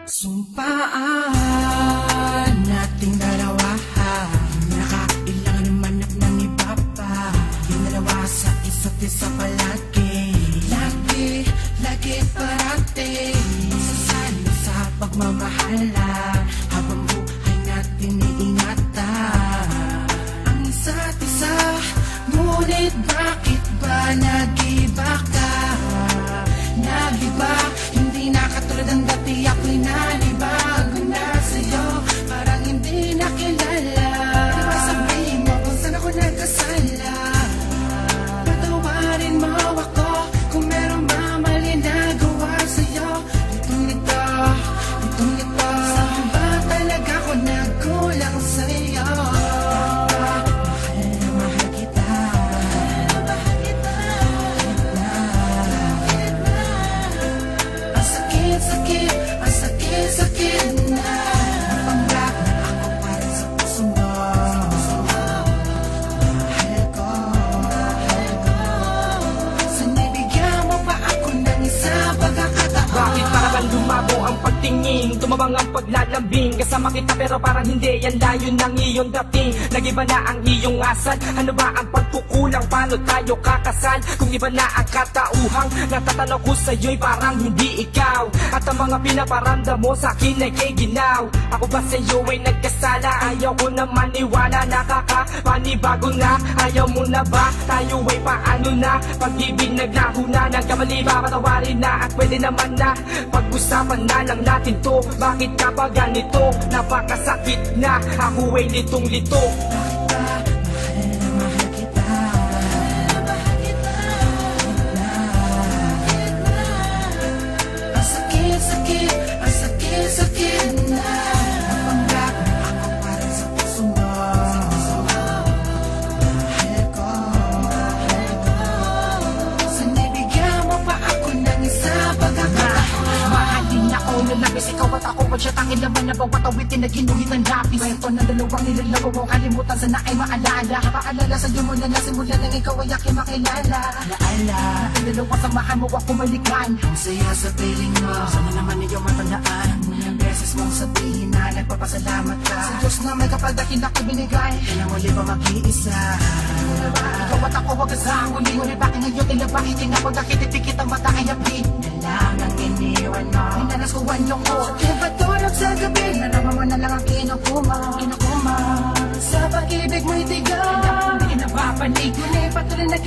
Sumpaan nating dalawa, nakailangan manap ng iba pa. Yung dalawa sa isa't isa palagi, lagi parati. Sasali sa pagmamahalan, habang buhay natin iingatan ang isa't isa. Ngunit bakit ba nag-iba ka? Nag-iba, hindi na katulad ng dati. Ako'y nanibago na sa'yo, parang hindi nakilala. Di ba sabihin mo kung saan ako nagkasala? Patawarin mo ako kung meron ba mali na gawa sa'yo. Itong ito, saan ba talaga ako nagkulang sa'yo? Mahal kita. Sakit na napanggap na ako para sa puso mo. Mahal ko. Sanibigyan mo pa ako ng isa pagkakataon. Bakit para bang lumabo ang pagtingin, tumabang ang paglalambing? Kasama kita pero parang hindi, yan layo ng iyong dating. Nag-iba na ang iyong asal, ano ba ang pagkukulang? Paano tayo kakasal kung iba na ang katauhang? Natatanaw ko sa'yo'y parang hindi ikaw, at ang mga pinaparamdam mo sa'kin ay kay ginaw. Ako ba sa'yo ay nagkasala? Ayaw ko na maniwala, nakakapanibago na. Ayaw mo na ba? Tayo ay paano na? Pag-ibig naglaho na, nagkamali ba patawarin na? At pwede naman na pag-usapan na lang natin to. Bakit ka ba ganito? Napakasakit na, ako ay litong-lito. Sakit na napanggap na ako para sa puso mo. Mahal ko. Sanibigyan mo pa ako ng isa pagkakataon. Mahalin ako, nalabis ikaw at ako. Pag siya tangin laman na bawat awitin na ginuhit ng lapis. Kwento ng dalawang nilalago mo, kalimutan sana ay maalala. Paalala sa'yo mula na simula nang ikaw ay aking makilala. Alaala, dalawa samahan mo ako balikan. ang saya sa piling mo, sana naman iyong matandaan. Unang beses mong sabihin na nagpapasalamat ka Sa Diyos na may kapaldakin na ibinigay. kailang muli ba mag-iisa? Ikaw at ako wag asang uli-uli. Bakit ngayon tinaba, hindi na pagkakitipikit ang mata ay api. Lang ang iniwan mo, Pinanas ko ang lungkot. kaya patulog sa gabi, nalaman mo na lang ang kinukuma. Kinukuma Sa pag-ibig mo'y tigas, hindi na napapanig. ngunit patuloy nag